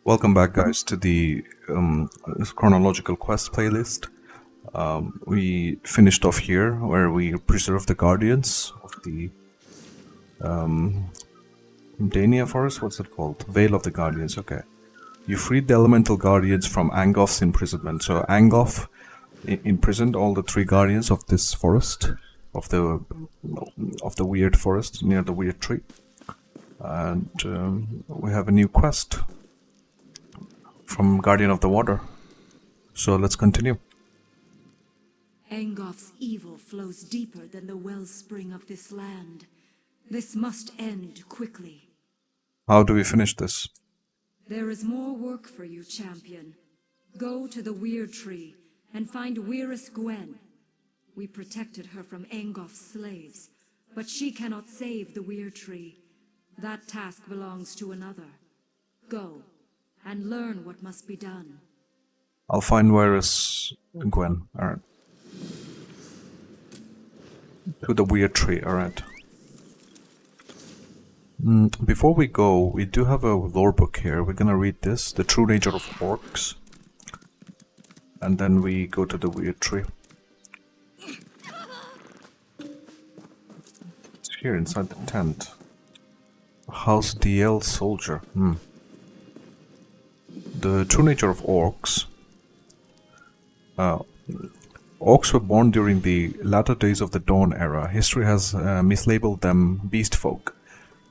Welcome back, guys, to the chronological quest playlist. We finished off here where we preserved the guardians of the Dania forest. What's it called? Veil of the Guardians. Okay. You freed the elemental guardians from Angof's imprisonment. So Angof imprisoned all the three guardians of this forest, of the weird forest near the weird tree, and we have a new quest from Guardian of the Water. So let's continue. Angof's evil flows deeper than the wellspring of this land. This must end quickly. How do we finish this? There is more work for you, champion. Go to the Weird Tree and find Weirus Gwen. We protected her from Angof's slaves, but she cannot save the Weird Tree. That task belongs to another. Go and learn what must be done. I'll find where is Gwen. Alright. To the Weird Tree, alright. Before we go, we do have a lore book here. We're gonna read this, The True Nature of Orcs. And then we go to the Weird Tree. It's here inside the tent. House DL Soldier. The true nature of orcs. Orcs were born during the latter days of the Dawn era. History has mislabeled them beast folk,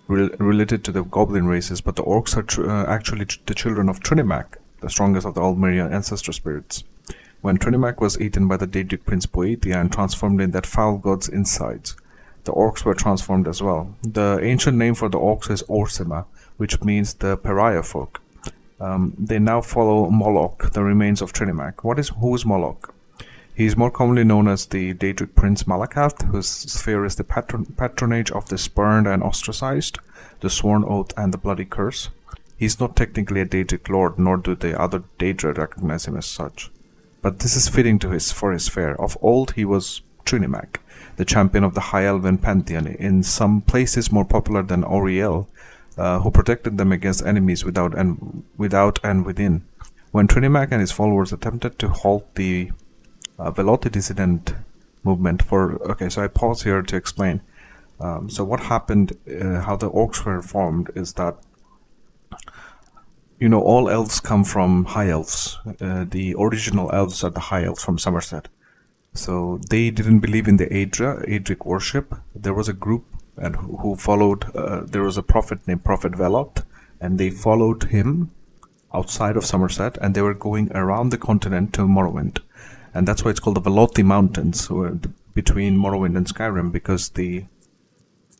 related to the goblin races, but the orcs are actually the children of Trinimac, the strongest of the Aldmeria ancestor spirits. When Trinimac was eaten by the Daedric prince Boethia and transformed in that foul god's insides, the orcs were transformed as well. The ancient name for the orcs is Orsima, which means the pariah folk. They now follow Moloch, the remains of Trinimac. Who is Moloch? He is more commonly known as the Daedric prince Malakath, whose sphere is the patronage of the spurned and ostracized, the sworn oath and the bloody curse. He is not technically a Daedric lord, nor do the other Daedra recognize him as such. But this is fitting for his fare. Of old he was Trinimac, the champion of the High Elven pantheon, in some places more popular than Auriel, who protected them against enemies without and within. When Trinimac and his followers attempted to halt the Velothi dissident movement so I pause here to explain. So what happened, how the orcs were formed, is that, all elves come from high elves. The original elves are the high elves from Somerset. So they didn't believe in the Adric worship. There was a group and who followed, there was a prophet named Prophet Veloth, and they followed him outside of Somerset, and they were going around the continent to Morrowind. And that's why it's called the Velothi Mountains, between Morrowind and Skyrim, because the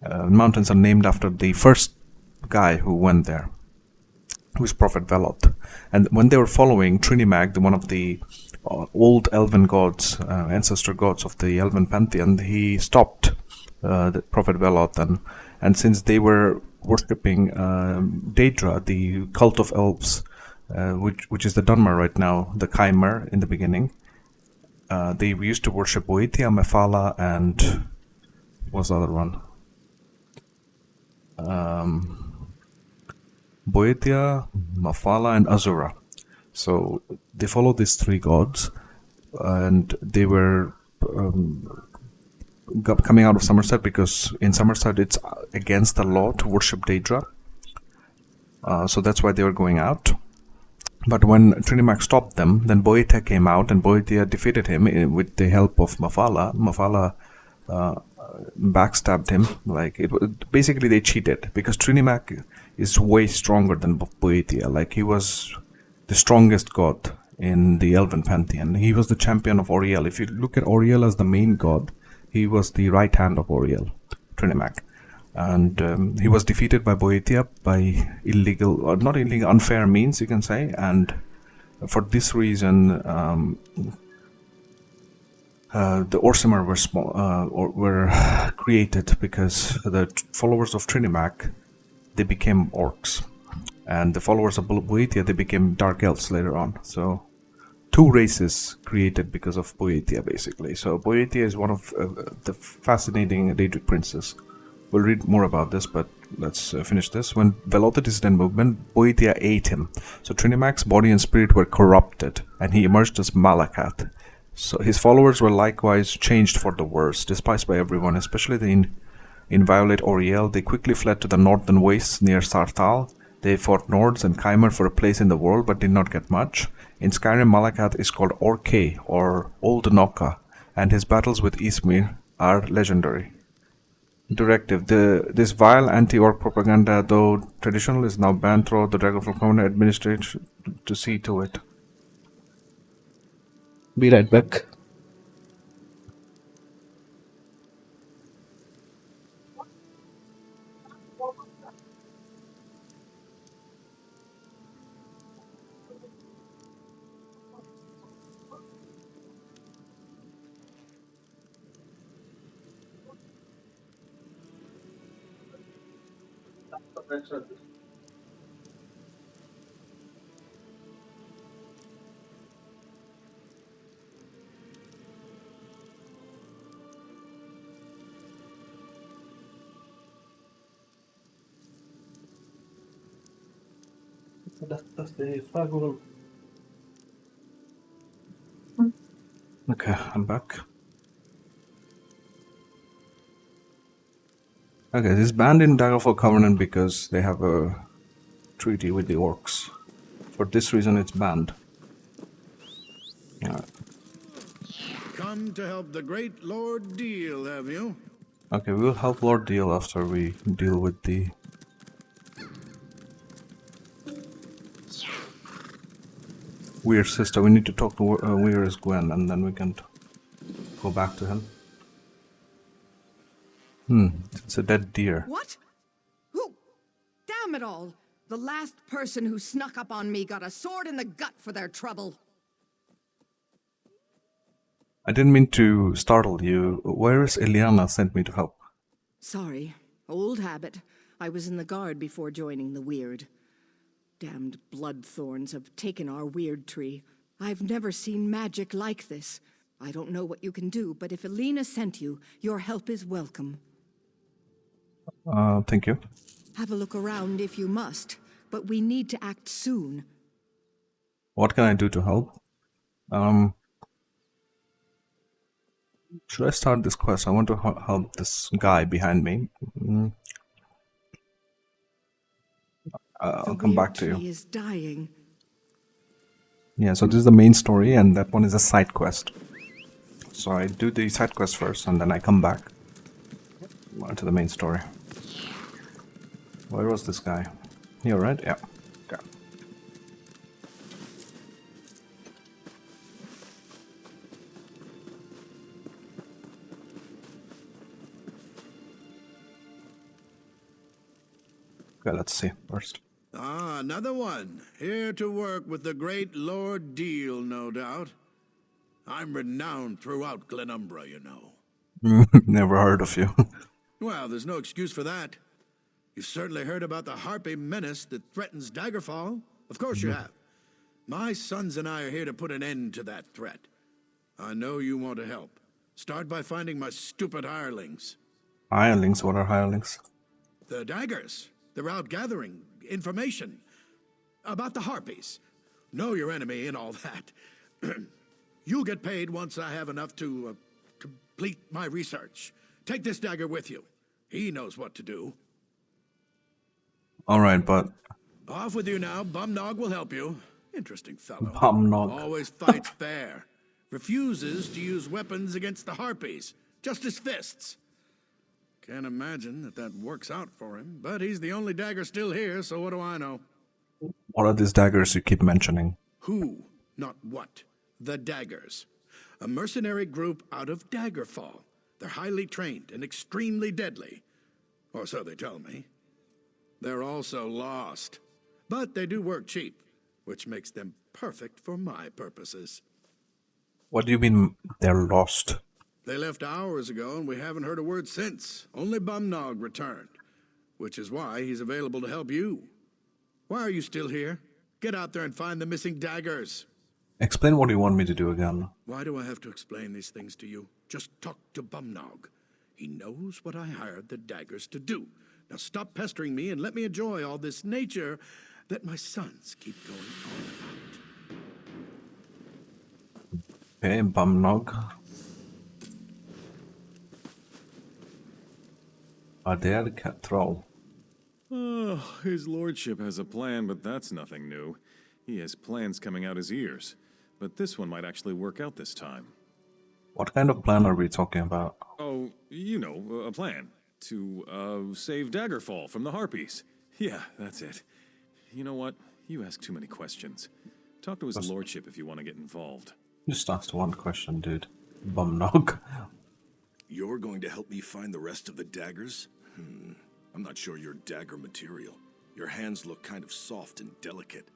mountains are named after the first guy who went there, who is Prophet Veloth. And when they were following Trinimag, one of the old elven gods, ancestor gods of the elven pantheon, he stopped the Prophet Veloth, and since they were worshipping Daedra, the cult of elves, which is the Dunmer right now, the Chimera in the beginning, they used to worship Boethia, Mephala, and what's the other one? Boethia, Mephala, and Azura. So they followed these three gods, and they were coming out of Somerset because in Somerset it's against the law to worship Daedra. So that's why they were going out. But when Trinimac stopped them, then Boethia came out, and Boethia defeated him with the help of Mephala. Mephala backstabbed him. Basically they cheated, because Trinimac is way stronger than Boethia. He was the strongest god in the Elven pantheon. He was the champion of Auriel. If you look at Auriel as the main god, he was the right hand of Auriel, Trinimac. And he was defeated by Boethia by unfair means, you can say. And for this reason, the Orsimer were created, because the followers of Trinimac, they became orcs, and the followers of Boethia, they became dark elves later on. So two races created because of Boethia, basically. So Boethia is one of the fascinating Daedric princes We'll read more about this, but let's finish this. When Velocity's then movement, Boeotia ate him. So Trinimac's body and spirit were corrupted, and he emerged as Malacath. So his followers were likewise changed for the worse, despised by everyone, especially the inviolate Oriel. They quickly fled to the northern wastes near Sarthal. They fought Nords and Chimer for a place in the world, but did not get much. In Skyrim, Malacath is called Orkay, or Old Nokka, and his battles with Ysmir are legendary. Directive. This vile anti-orc propaganda, though traditional, is now banned throughout the Dragonfall Covenant administration to see to it. Be right back. Okay, I'm back. Okay, this is banned in Daggerfall Covenant because they have a treaty with the orcs. For this reason, it's banned. Alright. Come to help the great Lord Deal, have you? Okay, we'll help Lord Deal after we deal with the... Weird sister. We need to talk to Weir's Gwen, and then we can go back to him. It's a dead deer. What? Who? Damn it all! The last person who snuck up on me got a sword in the gut for their trouble. I didn't mean to startle you. Where is Eliana sent me to help? Sorry. Old habit. I was in the guard before joining the Weird. Damned bloodthorns have taken our Weird tree. I've never seen magic like this. I don't know what you can do, but if Elena sent you, your help is welcome. Thank you. Have a look around if you must, but we need to act soon. What can I do to help? Should I start this quest? I want to help this guy behind me. I'll come back to The you. Weird tree is dying. Yeah, so this is the main story, and that one is a side quest. So I do the side quest first, and then I come back to the main story. Where was this guy? Here, right? Yeah. Okay. Okay, let's see first. Ah, another one. Here to work with the great Lord Deal, no doubt. I'm renowned throughout Glenumbra, you know. Never heard of you. Well, there's no excuse for that. You've certainly heard about the Harpy menace that threatens Daggerfall. Of course you have. My sons and I are here to put an end to that threat. I know you want to help. Start by finding my stupid hirelings. Hirelings? What are hirelings? The daggers. They're out gathering information about the Harpies. Know your enemy and all that. You'll get paid once I have enough to complete my research. Take this dagger with you. He knows what to do. Alright, but... Off with you now. Bumnog will help you. Interesting fellow. Bumnog. Always fights fair. Refuses to use weapons against the Harpies. Just his fists. Can't imagine that works out for him. But he's the only dagger still here, so what do I know? What are these daggers you keep mentioning? Who, not what. The Daggers. A mercenary group out of Daggerfall. They're highly trained and extremely deadly. Or so they tell me. They're also lost. But they do work cheap, which makes them perfect for my purposes. What do you mean they're lost? They left hours ago, and we haven't heard a word since. Only Bumnog returned, which is why he's available to help you. Why are you still here? Get out there and find the missing daggers. Explain what you want me to do again. Why do I have to explain these things to you? Just talk to Bumnog. He knows what I hired the daggers to do. Now stop pestering me and let me enjoy all this nature that my sons keep going on about. Okay, Bumnog. Ader Catrol. Oh, his lordship has a plan, but that's nothing new. He has plans coming out his ears. But this one might actually work out this time. What kind of plan are we talking about? Oh, you know, a plan. To, save Daggerfall from the Harpies. Yeah, that's it. You know what? You ask too many questions. Talk to his lordship if you want to get involved. Just asked one question, dude. Bumnog. You're going to help me find the rest of the daggers? I'm not sure you're dagger material. Your hands look kind of soft and delicate.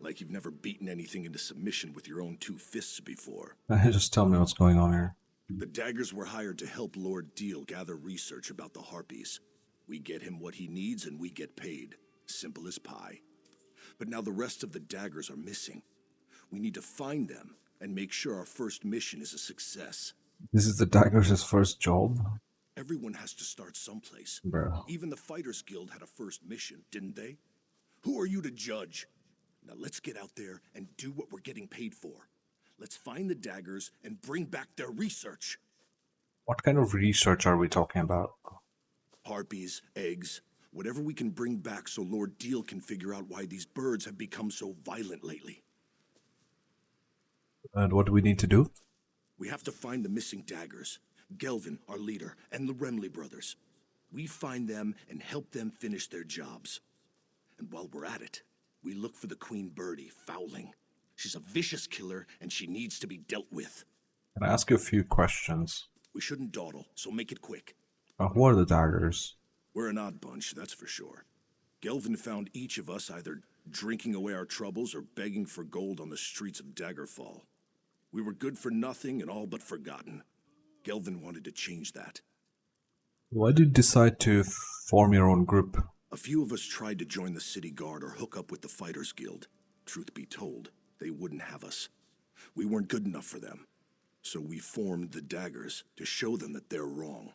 Like you've never beaten anything into submission with your own two fists before. Just tell me what's going on here. The daggers were hired to help Lord Deal gather research about the Harpies. We get him what he needs and we get paid. Simple as pie. But now the rest of the daggers are missing. We need to find them and make sure our first mission is a success. This is the Daggers' first job? Everyone has to start someplace. Bro. Even the Fighters Guild had a first mission, didn't they? Who are you to judge? Now let's get out there and do what we're getting paid for. Let's find the daggers and bring back their research. What kind of research are we talking about? Harpies, eggs, whatever we can bring back so Lord Deal can figure out why these birds have become so violent lately. And what do we need to do? We have to find the missing daggers, Gelvin, our leader, and the Remley brothers. We find them and help them finish their jobs. And while we're at it, we look for the Queen Birdie, Fowling. She's a vicious killer, and she needs to be dealt with. Can I ask you a few questions? We shouldn't dawdle, so make it quick. Who are the Daggers? We're an odd bunch, that's for sure. Gelvin found each of us either drinking away our troubles or begging for gold on the streets of Daggerfall. We were good for nothing and all but forgotten. Gelvin wanted to change that. Why did you decide to form your own group? A few of us tried to join the city guard or hook up with the Fighters Guild. Truth be told, they wouldn't have us. We weren't good enough for them. So we formed the Daggers to show them that they're wrong.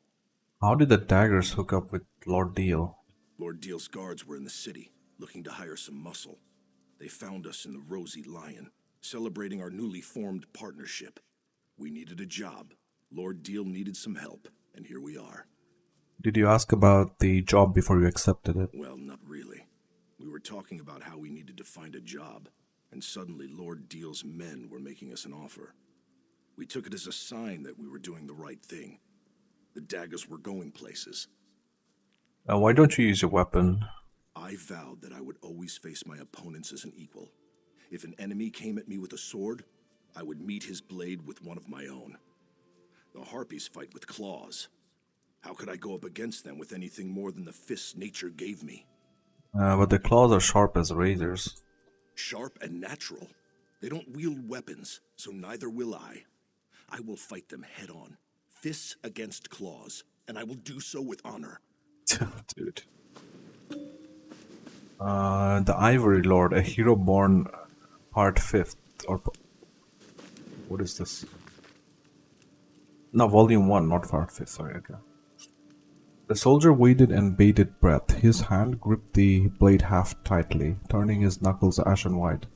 How did the Daggers hook up with Lord Deal? Lord Deal's guards were in the city, looking to hire some muscle. They found us in the Rosy Lion, celebrating our newly formed partnership. We needed a job. Lord Deal needed some help, and here we are. Did you ask about the job before you accepted it? Well, not really. We were talking about how we needed to find a job, and suddenly Lord Deal's men were making us an offer. We took it as a sign that we were doing the right thing. The daggers were going places. Why don't you use your weapon? I vowed that I would always face my opponents as an equal. If an enemy came at me with a sword, I would meet his blade with one of my own. The Harpies fight with claws. How could I go up against them with anything more than the fists nature gave me? But the claws are sharp as razors. Sharp and natural. They don't wield weapons, so neither will I. I will fight them head on, fists against claws, and I will do so with honor. Dude. The Ivory Lord, a hero born part 5th, or what is this? No, volume 1, not part 5th, sorry, okay. The soldier waited and bated breath. His hand gripped the blade half tightly, turning his knuckles ashen white.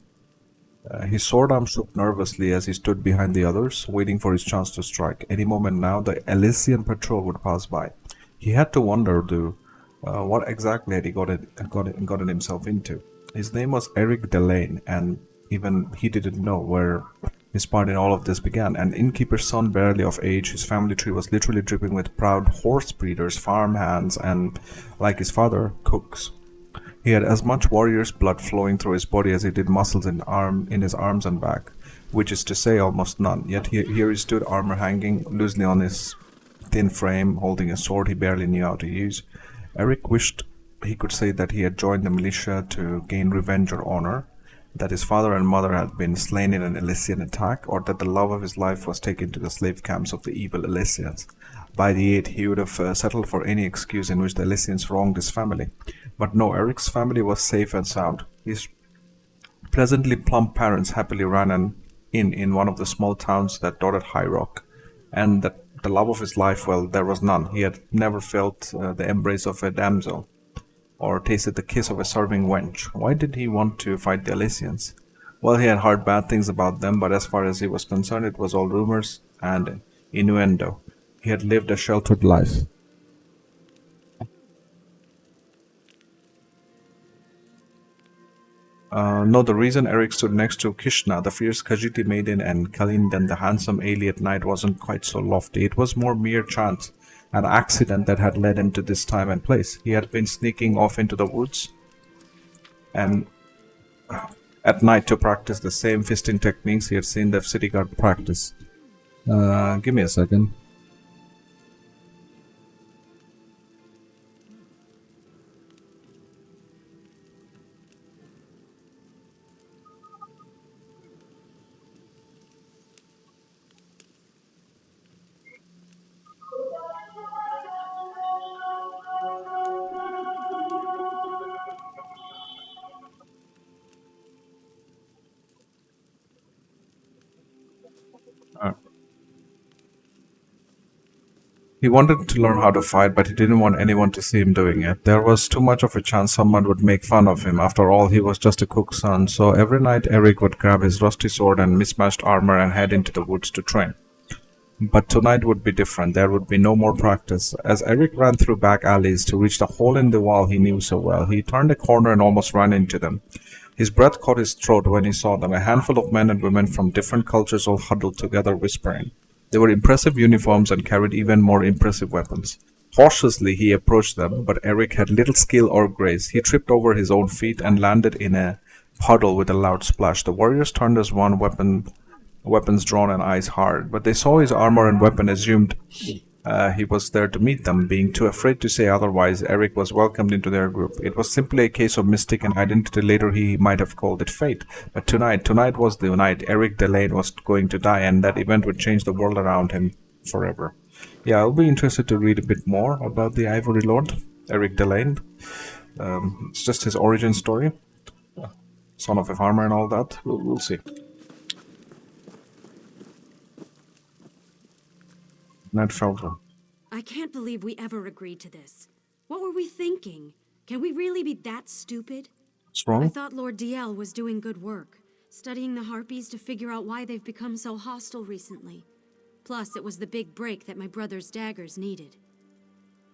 His sword arm shook nervously as he stood behind the others, waiting for his chance to strike. Any moment now, the Elysian patrol would pass by. He had to wonder, though, what exactly had he gotten himself into. His name was Eric Delane, and even he didn't know where his part in all of this began. An innkeeper's son, barely of age, his family tree was literally dripping with proud horse breeders, farm hands, and, like his father, cooks. He had as much warrior's blood flowing through his body as he did muscles in his arms and back, which is to say almost none. Yet here he stood, armor hanging loosely on his thin frame, holding a sword he barely knew how to use. Eric wished he could say that he had joined the militia to gain revenge or honor, that his father and mother had been slain in an Elysian attack, or that the love of his life was taken to the slave camps of the evil Elysians. By the 8th, he would have settled for any excuse in which the Elysians wronged his family. But no, Eric's family was safe and sound. His pleasantly plump parents happily ran an inn in one of the small towns that dotted High Rock, and that the love of his life, well, there was none. He had never felt the embrace of a damsel or tasted the kiss of a serving wench. Why did he want to fight the Elysians? Well, he had heard bad things about them, but as far as he was concerned, it was all rumors and innuendo. He had lived a sheltered life. No, the reason Eric stood next to Kishna, the fierce Khajiit maiden, and Kalindan, the handsome Aliot knight, wasn't quite so lofty. It was more mere chance, an accident that had led him to this time and place. He had been sneaking off into the woods and at night to practice the same fisting techniques he had seen the city guard practice. Give me a second. Uh, He wanted to learn how to fight, but he didn't want anyone to see him doing it. There was too much of a chance someone would make fun of him. After all, he was just a cook's son, so every night Eric would grab his rusty sword and mismatched armor and head into the woods to train. But tonight would be different. There would be no more practice. As Eric ran through back alleys to reach the hole in the wall he knew so well, he turned a corner and almost ran into them. His breath caught his throat when he saw them, a handful of men and women from different cultures all huddled together whispering. They wore impressive uniforms and carried even more impressive weapons. Cautiously he approached them, but Eric had little skill or grace. He tripped over his own feet and landed in a puddle with a loud splash. The warriors turned as one, weapons drawn and eyes hard, but they saw his armor and weapon, assumed he was there to meet them. Being too afraid to say otherwise, Eric was welcomed into their group. It was simply a case of mistaken identity. Later he might have called it fate. But tonight was the night Eric Delane was going to die, and that event would change the world around him forever. Yeah, I'll be interested to read a bit more about the Ivory Lord, Eric Delane. It's just his origin story. Son of a farmer and all that. We'll see. Ned Felder. I can't believe we ever agreed to this. What were we thinking? Can we really be that stupid? What's I wrong? thought Lord DL was doing good work, studying the Harpies to figure out why they've become so hostile recently. Plus, it was the big break that my brother's daggers needed.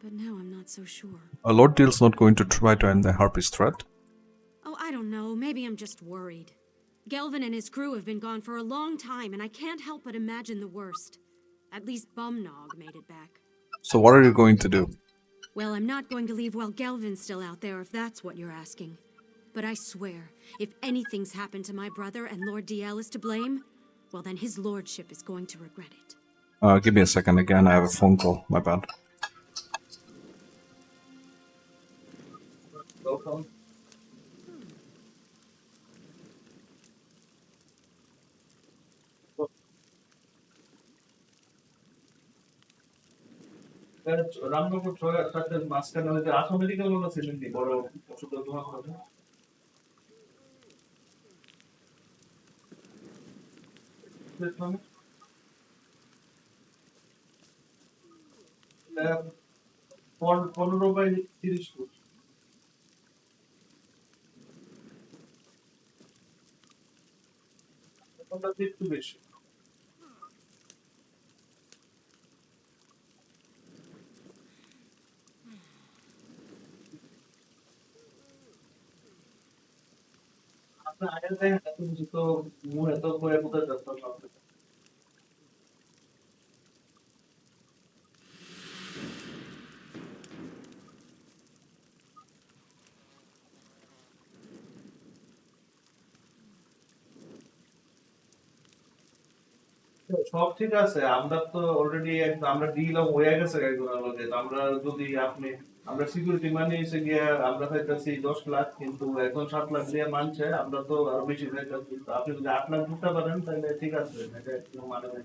But now I'm not so sure. Lord Deal's not going to try to end the Harpy's threat. Oh, I don't know. Maybe I'm just worried. Gelvin and his crew have been gone for a long time, and I can't help but imagine the worst. At least Bumnog made it back. So what are you going to do? Well, I'm not going to leave while Gelvin's still out there, if that's what you're asking. But I swear, if anything's happened to my brother and Lord DL is to blame, well then his lordship is going to regret it. Give me a second again. I have a phone call. My bad. Welcome. Ramnagar সাথে মাঝখানে ওই যে Assam medical ওরা ছিলেন কি বড় ওষুধ ব্যবহার করে পনেরো বাই 30 ফুট ওটা একটু বেশি আপনার আগে দেখেন এত তো মুখ এত করে কোথায় যাচ্ছে সব ঠিক আছে আমরা তো অলরেডি আমরা ডিল হয়ে গেছে একজনের লগে আমরা যদি আপনি আমরা সিকিউরিটি মানে এসে গিয়ে আমরা চাইতেছি 10 লাখ কিন্তু এখন 7 লাখ দিয়ে মানছে আমরা তো আরো বেশি চাইতেছি আপনি যদি 8 লাখ দিতে পারেন তাহলে ঠিক আছে এটা কোনো মানে নেই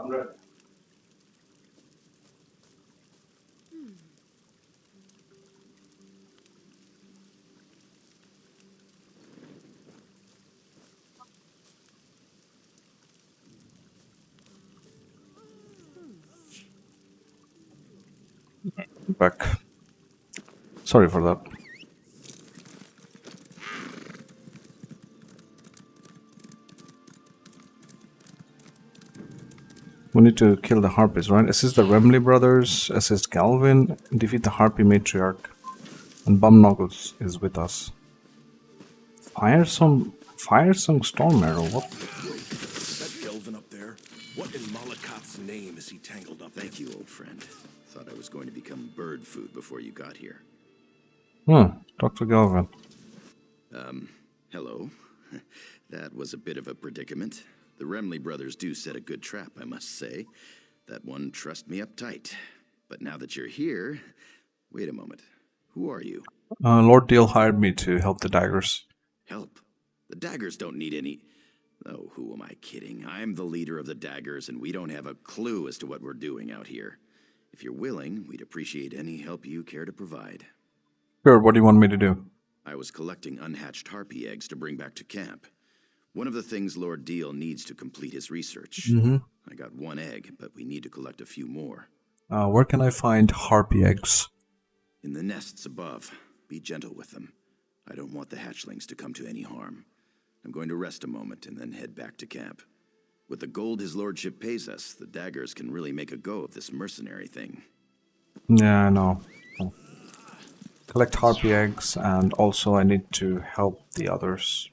আমরা back. Sorry for that. We need to kill the harpies, right? Assist the Remley brothers, assist Galvin, defeat the harpy matriarch. And Bumnoggles is with us. Fire some storm arrow. What? That Gelvin up there? What in Malakoth's name is he tangled up? Thank you, old friend. Thought I was going to become bird food before you got here. Dr. Galvin. Hello. That was a bit of a predicament. The Remley brothers do set a good trap, I must say. That one trussed me up tight. But now that you're here... Wait a moment. Who are you? Lord Deal hired me to help the daggers. Help? The daggers don't need any... Oh, who am I kidding? I'm the leader of the daggers, and we don't have a clue as to what we're doing out here. If you're willing, we'd appreciate any help you care to provide. Sure, what do you want me to do? I was collecting unhatched harpy eggs to bring back to camp. One of the things Lord Deal needs to complete his research. I got one egg, but we need to collect a few more. Where can I find harpy eggs? In the nests above. Be gentle with them. I don't want the hatchlings to come to any harm. I'm going to rest a moment and then head back to camp. With the gold his lordship pays us, the daggers can really make a go of this mercenary thing. Yeah, I know. Collect harpy eggs, and also I need to help the others.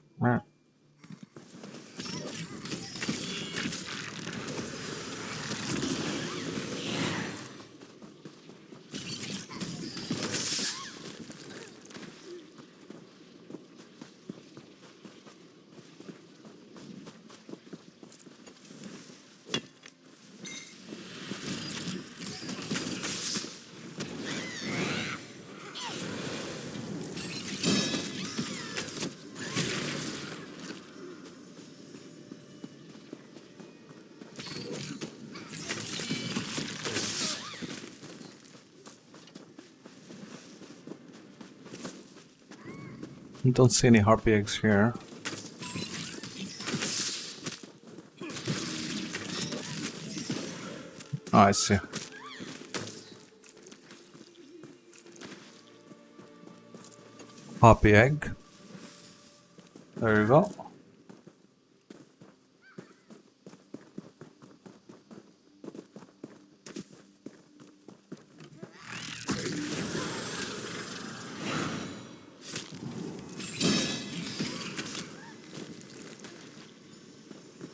Don't see any harpy eggs here. Oh, I see. Harpy egg. There you go.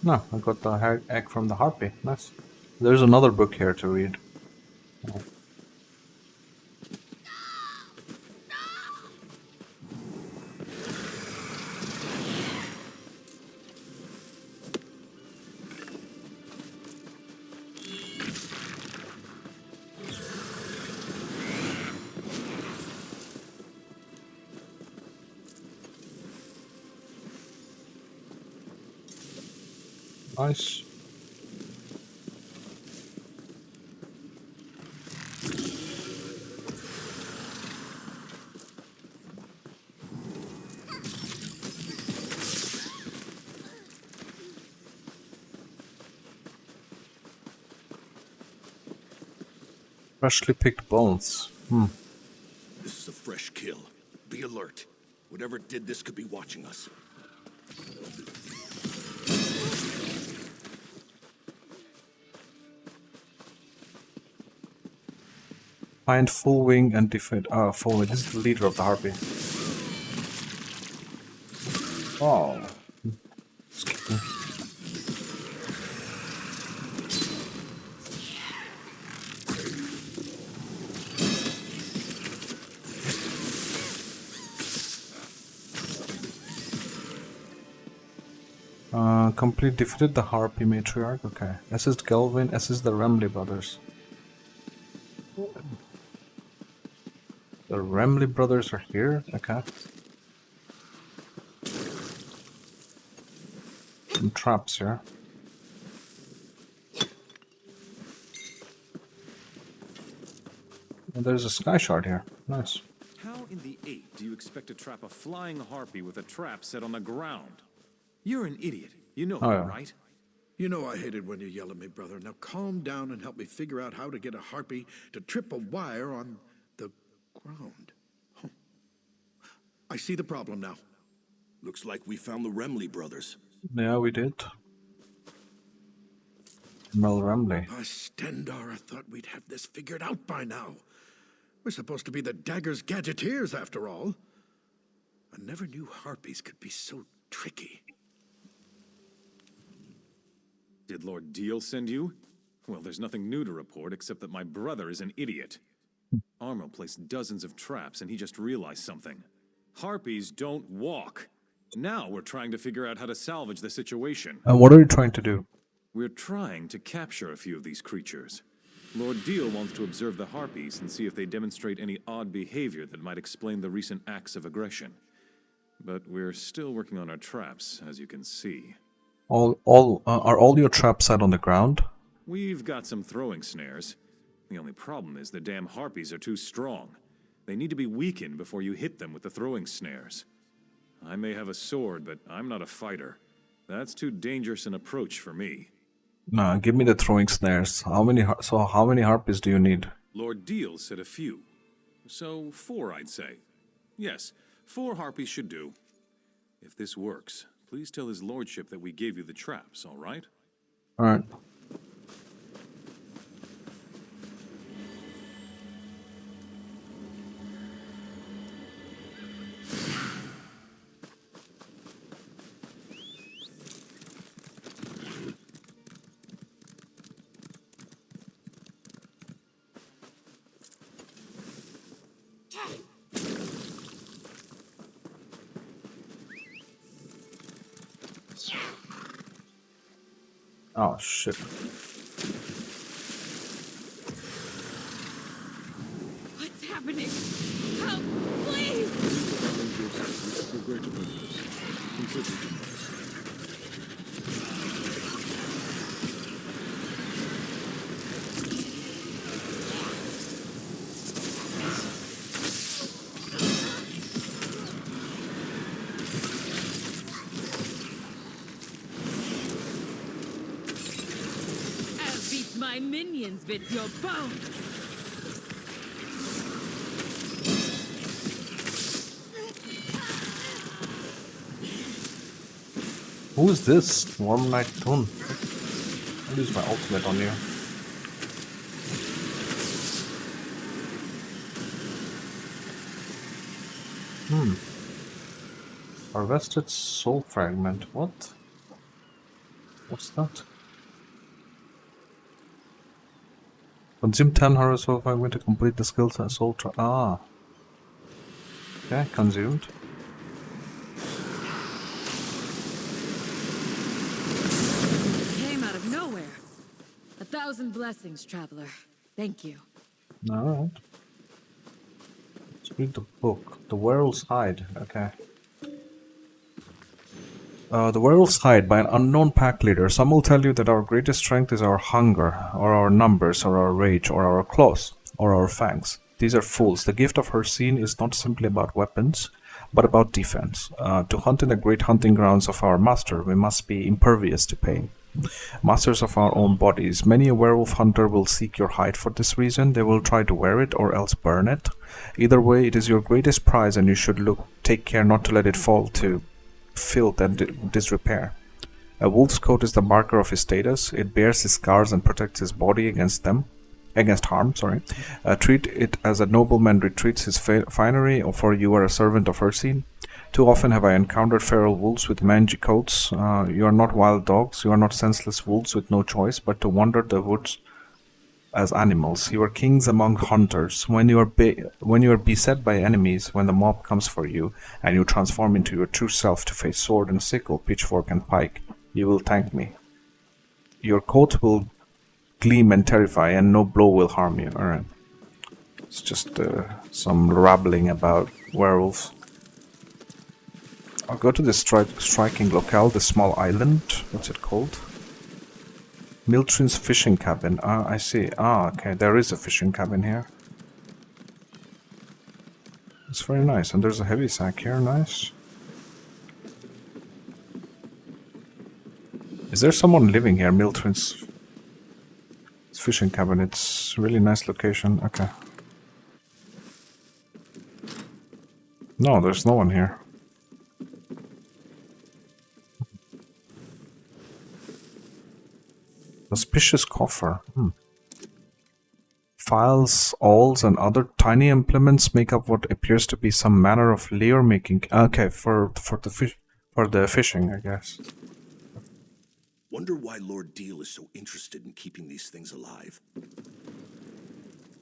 No, I got the egg from the harpy. Nice. There's another book here to read. Nice. Freshly picked bones. This is a fresh kill. Be alert. Whatever did this could be watching us. Find full wing and defeat. Full wing. This is the leader of the harpy. Oh. Complete defeated the harpy matriarch. Okay. Assist Galvin. Assist the Remley brothers. The Remley brothers are here. Okay. Some traps here. And there's a sky shard here. Nice. How in the 8 do you expect to trap a flying harpy with a trap set on the ground? You're an idiot. You know that, right? You know I hate it when you yell at me, brother. Now calm down and help me figure out how to get a harpy to trip a wire on ground. Huh. I see the problem now. Looks like we found the Remley brothers. Yeah, we did. Mel Ramley. By Stendar, I thought we'd have this figured out by now. We're supposed to be the Dagger's gadgeteers, after all. I never knew harpies could be so tricky. Did Lord Deal send you? Well, there's nothing new to report except that my brother is an idiot. Armo placed dozens of traps and he just realized something. Harpies don't walk. Now we're trying to figure out how to salvage the situation. And what are you trying to do? We're trying to capture a few of these creatures. Lord Deal wants to observe the harpies and see if they demonstrate any odd behavior that might explain the recent acts of aggression. But we're still working on our traps, as you can see. Are all your traps set on the ground? We've got some throwing snares. The only problem is the damn harpies are too strong. They need to be weakened before you hit them with the throwing snares. I may have a sword, but I'm not a fighter. That's too dangerous an approach for me. No, give me the throwing snares. How many harpies do you need? Lord Deal said a few. So 4, I'd say. Yes, 4 harpies should do. If this works, please tell his lordship that we gave you the traps, all right? All right. Oh shit. What's happening? Help, please! I'll beat my minions with your bones! Who is this? Warm Night Tune. I'll use my ultimate on you. Harvested soul fragment. What? What's that? Consume 10 harvest soul fragment to complete the skills and soul Okay, consumed. Came out of nowhere. 1,000 blessings, traveler. Thank you. Alright. Let's read the book. The Werewolf's Hide. Okay. The Werewolf's Hide by an unknown pack leader. Some will tell you that our greatest strength is our hunger, or our numbers, or our rage, or our claws, or our fangs. These are fools. The gift of her scene is not simply about weapons, but about defense. To hunt in the great hunting grounds of our master, we must be impervious to pain. Masters of our own bodies. Many a werewolf hunter will seek your hide for this reason. They will try to wear it or else burn it. Either way, it is your greatest prize and you should take care not to let it fall to filth and disrepair. A wolf's coat is the marker of his status. It bears his scars and protects his body against harm. Treat it as a nobleman retreats his finery, or for you are a servant of her scene. Too often have I encountered feral wolves with mangy coats. You are not wild dogs. You are not senseless wolves with no choice but to wander the woods as animals. You are kings among hunters. When you are beset by enemies, when the mob comes for you, and you transform into your true self to face sword and sickle, pitchfork and pike, you will thank me. Your coat will gleam and terrify, and no blow will harm you. Alright. It's just some rambling about werewolves. I'll go to this striking locale, the small island. What's it called? Miltrin's fishing cabin. Ah, I see. Ah, okay. There is a fishing cabin here. It's very nice. And there's a heavy sack here. Nice. Is there someone living here? Miltrin's fishing cabin. It's a really nice location. Okay. No, there's no one here. Suspicious coffer. Files, awls, and other tiny implements make up what appears to be some manner of layer making. Okay, for the fishing, I guess. Wonder why Lord Deal is so interested in keeping these things alive.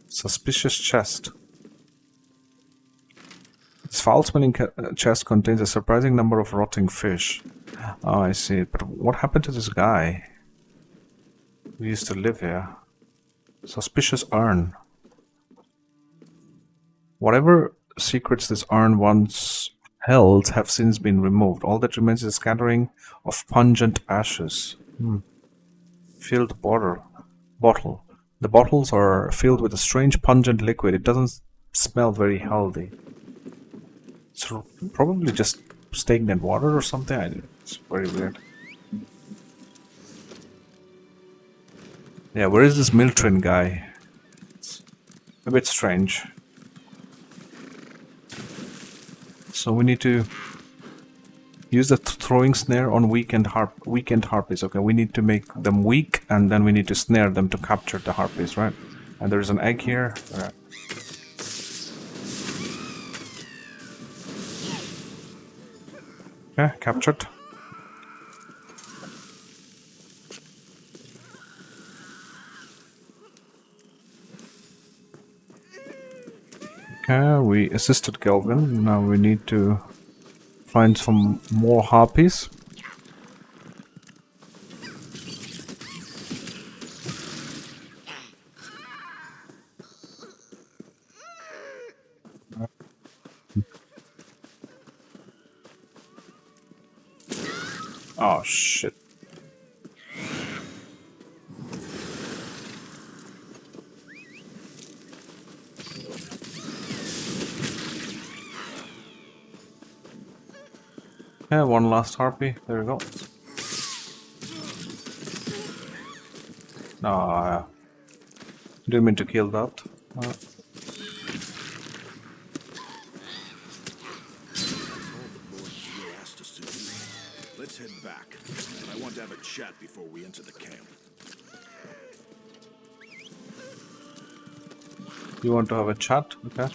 Suspicious chest. This foul-smelling chest contains a surprising number of rotting fish. Oh, I see. But what happened to this guy? We used to live here. Suspicious urn. Whatever secrets this urn once held have since been removed. All that remains is a scattering of pungent ashes. Filled bottle. The bottles are filled with a strange pungent liquid. It doesn't smell very healthy. It's probably just stagnant water or something. It's very weird. Yeah, where is this Miltrin guy? It's a bit strange. So we need to use the throwing snare on weakened harpies. Okay, we need to make them weak, and then we need to snare them to capture the harpies, right? And there's an egg here. Okay, captured. Okay, we assisted Kelvin. Now we need to find some more harpies. Oh shit. Yeah, one last harpy. There we go. No, didn't mean to kill that. Let's head back. I want to have a chat before we enter the camp. You want to have a chat? Okay.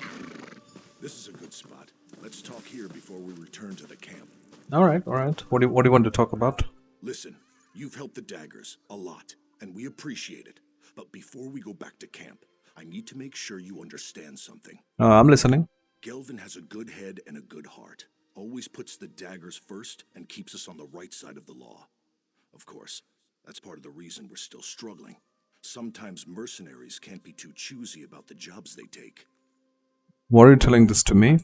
This is a good spot. Let's talk here before we return to the camp. Alright. What do you want to talk about? Listen, you've helped the Daggers a lot, and we appreciate it. But before we go back to camp, I need to make sure you understand something. I'm listening. Gelvin has a good head and a good heart. Always puts the Daggers first and keeps us on the right side of the law. Of course, that's part of the reason we're still struggling. Sometimes mercenaries can't be too choosy about the jobs they take. Why are you telling this to me?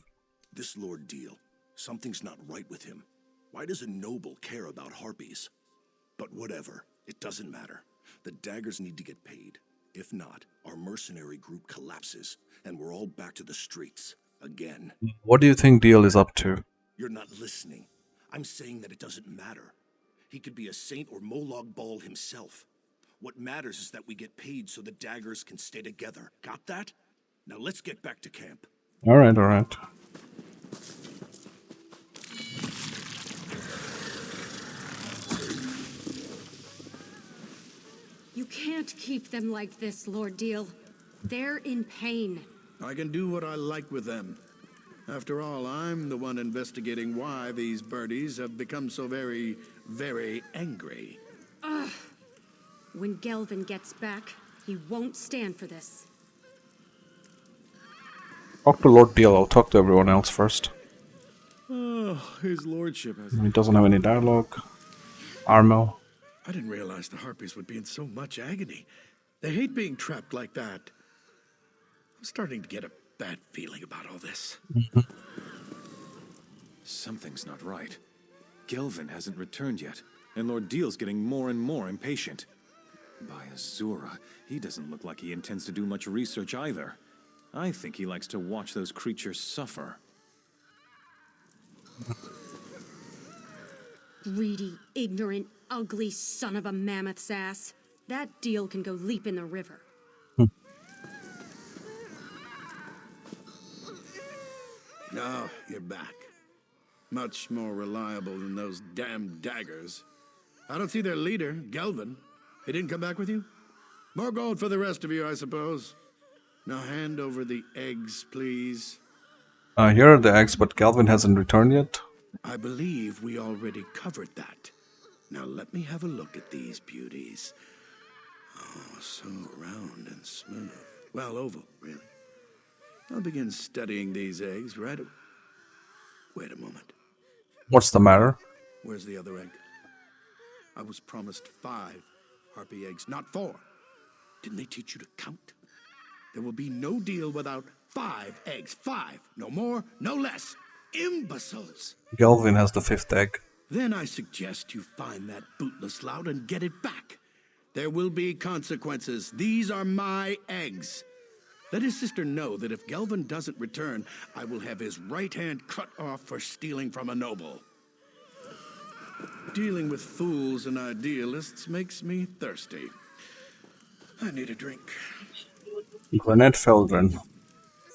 This Lord Deal, something's not right with him. Why does a noble care about harpies? But whatever, it doesn't matter. The Daggers need to get paid. If not, our mercenary group collapses, and we're all back to the streets. Again. What do you think Deal is up to? You're not listening. I'm saying that it doesn't matter. He could be a saint or Molag Bal himself. What matters is that we get paid so the Daggers can stay together. Got that? Now let's get back to camp. Alright. You can't keep them like this, Lord Deal. They're in pain. I can do what I like with them. After all, I'm the one investigating why these birdies have become so very, very angry. Ugh. When Gelvin gets back, he won't stand for this. Talk to Lord Deal. I'll talk to everyone else first. Oh, his lordship has... He doesn't have any dialogue. Armel. I didn't realize the Harpies would be in so much agony. They hate being trapped like that. I'm starting to get a bad feeling about all this. Something's not right. Gelvin hasn't returned yet, and Lord Deal's getting more and more impatient. By Azura, he doesn't look like he intends to do much research either. I think he likes to watch those creatures suffer. Greedy, ignorant, ugly son of a mammoth's ass. That Deal can go leap in the river. No, you're back. Much more reliable than those damn daggers. I don't see their leader, Gelvin. He didn't come back with you? More gold for the rest of you, I suppose. Now hand over the eggs, please. Here are the eggs, but Galvin hasn't returned yet. I believe we already covered that. Now let me have a look at these beauties. Oh, so round and smooth. Well, oval, really. I'll begin studying these eggs Wait a moment. What's the matter? Where's the other egg? I was promised 5 harpy eggs, not 4. Didn't they teach you to count? There will be no deal without 5 eggs. 5. No more, no less. Imbeciles! Galvin has the 5th egg. Then I suggest you find that bootless lout and get it back. There will be consequences. These are my eggs. Let his sister know that if Gelvin doesn't return, I will have his right hand cut off for stealing from a noble. Dealing with fools and idealists makes me thirsty. I need a drink. Grenette Feldren.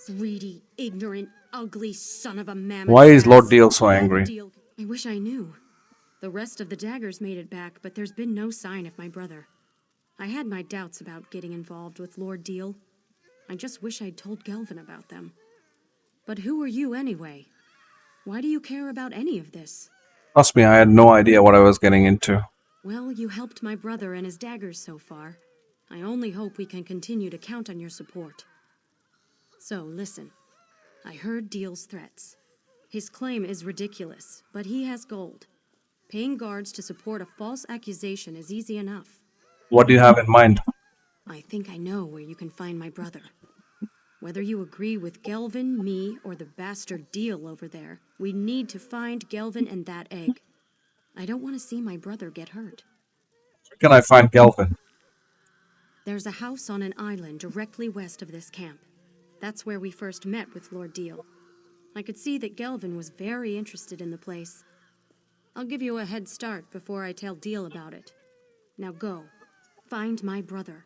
Greedy, ignorant, ugly son of a mammoth. Why is Lord Deal so angry? I wish I knew. The rest of the daggers made it back, but there's been no sign of my brother. I had my doubts about getting involved with Lord Deal. I just wish I'd told Gelvin about them. But who are you anyway? Why do you care about any of this? Trust me, I had no idea what I was getting into. Well, you helped my brother and his daggers so far. I only hope we can continue to count on your support. So, listen. I heard Deal's threats. His claim is ridiculous, but he has gold. Paying guards to support a false accusation is easy enough. What do you have in mind? I think I know where you can find my brother. Whether you agree with Gelvin, me, or the bastard Deal over there, we need to find Gelvin and that egg. I don't want to see my brother get hurt. Where can I find Galvin? There's a house on an island directly west of this camp. That's where we first met with Lord Deal. I could see that Gelvin was very interested in the place. I'll give you a head start before I tell Deal about it. Now go. Find my brother.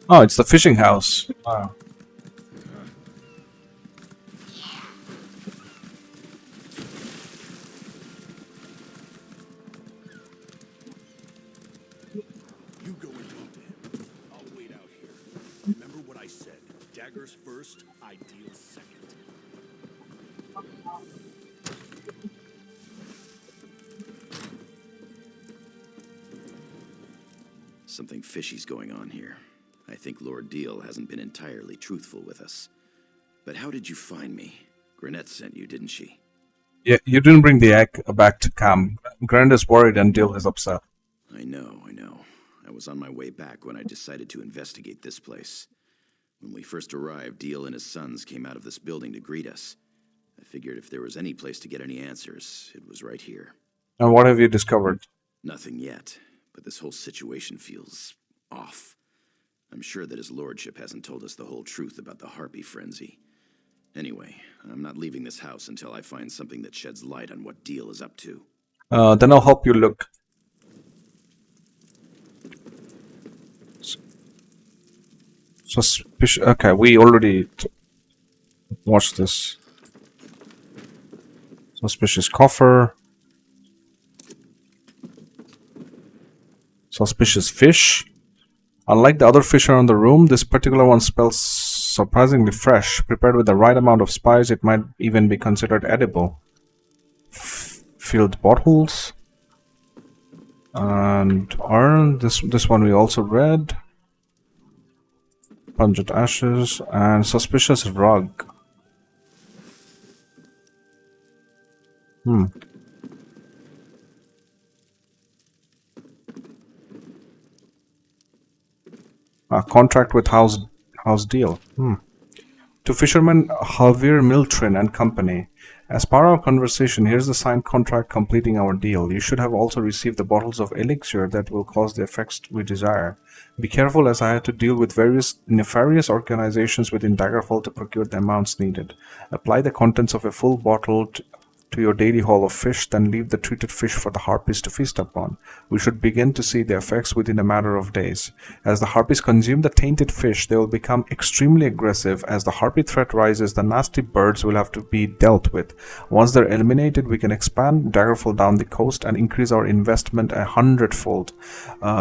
Oh, it's the fishing house. Wow. You go and talk to him. I'll wait out here. Remember what I said. Daggers first, ideals second. Something fishy's going on here. I think Lord Deal hasn't been entirely truthful with us. But how did you find me? Grenette sent you, didn't she? Yeah, you didn't bring the egg back to camp. Grenette is worried and Deal is upset. I know. I was on my way back when I decided to investigate this place. When we first arrived, Deal and his sons came out of this building to greet us. I figured if there was any place to get any answers, it was right here. And what have you discovered? Nothing yet, but this whole situation feels off. I'm sure that his lordship hasn't told us the whole truth about the harpy frenzy. Anyway, I'm not leaving this house until I find something that sheds light on what Deal is up to. Then I'll help you look. Suspicious. Okay, we already watched this. Suspicious coffer. Suspicious fish. Unlike the other fish around the room, this particular one smells surprisingly fresh. Prepared with the right amount of spice, it might even be considered edible. Filled bottles. And iron. This one we also read. Pungent ashes and suspicious rug. A contract with House Deal. To fisherman Javier Miltrin and company, As part of our conversation, here's the signed contract completing our deal. You should have also received the bottles of elixir that will cause the effects we desire. Be careful, as I had to deal with various nefarious organizations within Daggerfall to procure the amounts needed. Apply the contents of a full bottle to your daily haul of fish, then leave the treated fish for the harpies to feast upon. We should begin to see the effects within a matter of days. As the harpies consume the tainted fish, they will become extremely aggressive. As the harpy threat rises, the nasty birds will have to be dealt with. Once they're eliminated, we can expand Daggerfall down the coast and increase our investment 100-fold.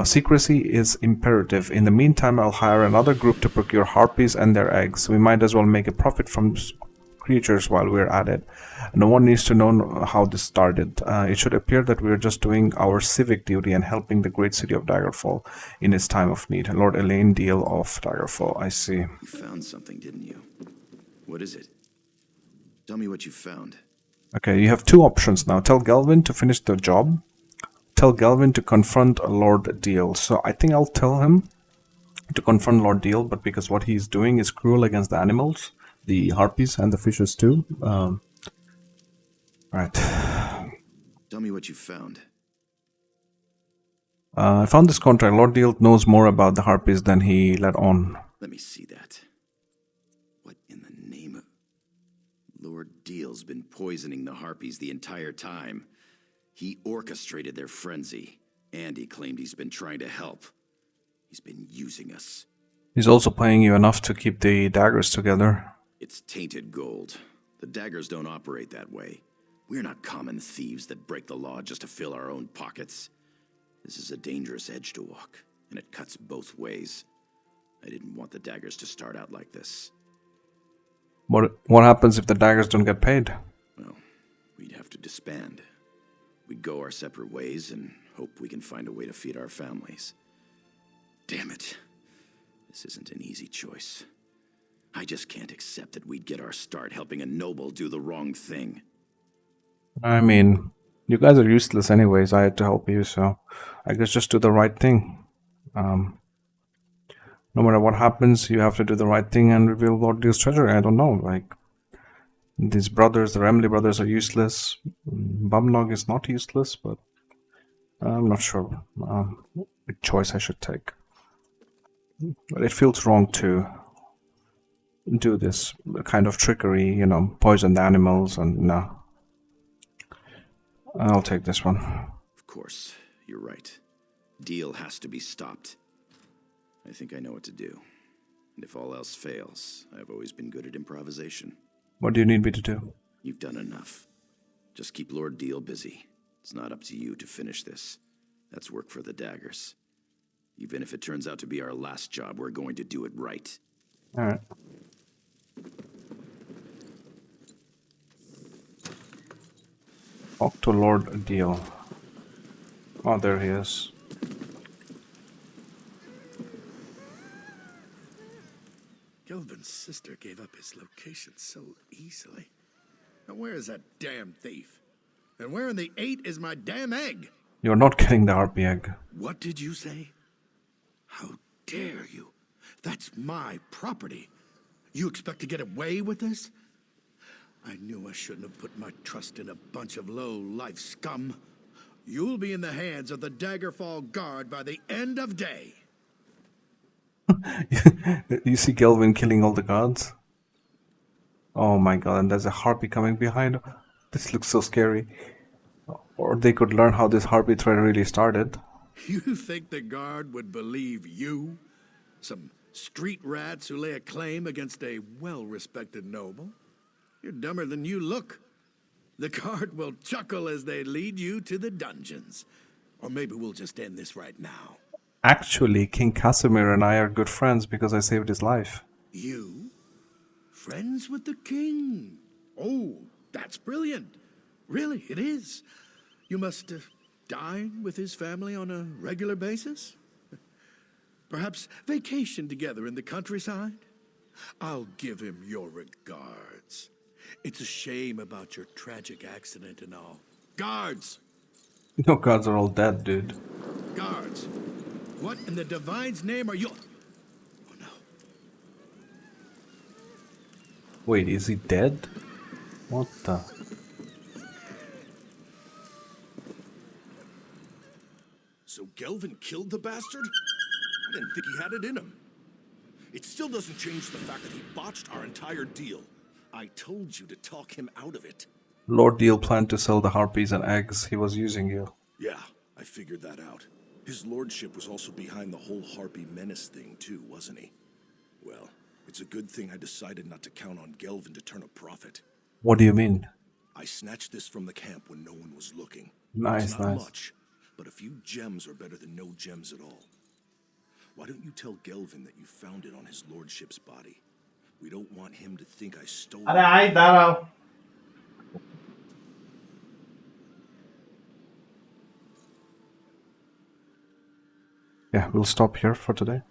Secrecy is imperative. In the meantime, I'll hire another group to procure harpies and their eggs. We might as well make a profit from creatures while we're at it. No one needs to know how this started. It should appear that we're just doing our civic duty and helping the great city of Daggerfall in its time of need. Lord Elaine Deal of Daggerfall, I see. You found something, didn't you? What is it? Tell me what you found. Okay, you have two options now. Tell Galvin to finish the job. Tell Galvin to confront Lord Deal. So I think I'll tell him to confront Lord Deal, but because what he's doing is cruel against the animals, the harpies and the fishes too. Right. Tell me what you found. I found this contract. Lord Deal knows more about the harpies than he let on. Let me see that. What in the name of... Lord Deal's been poisoning the harpies the entire time. He orchestrated their frenzy, and he claimed he's been trying to help. He's been using us. He's also paying you enough to keep the daggers together. It's tainted gold. The daggers don't operate that way. We're not common thieves that break the law just to fill our own pockets. This is a dangerous edge to walk, and it cuts both ways. I didn't want the daggers to start out like this. What happens if the daggers don't get paid? Well, we'd have to disband. We'd go our separate ways and hope we can find a way to feed our families. Damn it. This isn't an easy choice. I just can't accept that we'd get our start helping a noble do the wrong thing. I mean, you guys are useless anyways. I had to help you, so I guess just do the right thing. No matter what happens, you have to do the right thing and reveal Lord Deal's treasure. I don't know, like, these brothers, the Remley brothers, are useless. Bumlog is not useless, but I'm not sure which choice I should take. But it feels wrong to do this kind of trickery, you know, poison the animals, and no. I'll take this one. Of course, you're right. Deal has to be stopped. I think I know what to do. And if all else fails, I've always been good at improvisation. What do you need me to do? You've done enough. Just keep Lord Deal busy. It's not up to you to finish this. That's work for the daggers. Even if it turns out to be our last job, we're going to do it right. Alright. Talk to Lord Deal. Oh, there he is. Gilvin's sister gave up his location so easily. Now where is that damn thief? And where in the 8 is my damn egg? You're not getting the harpy egg. What did you say? How dare you? That's my property. You expect to get away with this? I knew I shouldn't have put my trust in a bunch of low-life scum. You'll be in the hands of the Daggerfall Guard by the end of day. You see Gelvin killing all the guards? Oh my god, and there's a harpy coming behind. This looks so scary. Or they could learn how this harpy thread really started. You think the Guard would believe you? Some street rats who lay a claim against a well-respected noble? You're dumber than you look. The Guard will chuckle as they lead you to the dungeons. Or maybe we'll just end this right now. Actually, King Casimir and I are good friends because I saved his life. You? Friends with the king? Oh, that's brilliant. Really, it is. You must dine with his family on a regular basis? Perhaps vacation together in the countryside? I'll give him your regards. It's a shame about your tragic accident and all. Guards! No, guards are all dead, dude. Guards! What in the divine's name are you... Oh no. Wait, is he dead? What the... So Gelvin killed the bastard? I didn't think he had it in him. It still doesn't change the fact that he botched our entire deal. I told you to talk him out of it. Lord Deal planned to sell the harpies and eggs. He was using you. Yeah, I figured that out. His lordship was also behind the whole Harpy menace thing too, wasn't he? Well, it's a good thing I decided not to count on Gelvin to turn a profit. What do you mean? I snatched this from the camp when no one was looking. Nice, It's not nice. much, but a few gems are better than no gems at all. Why don't you tell Gelvin that you found it on his lordship's body? We don't want him to think I stole আরে it. আয় দাঁড়াও Yeah, we'll stop here for today.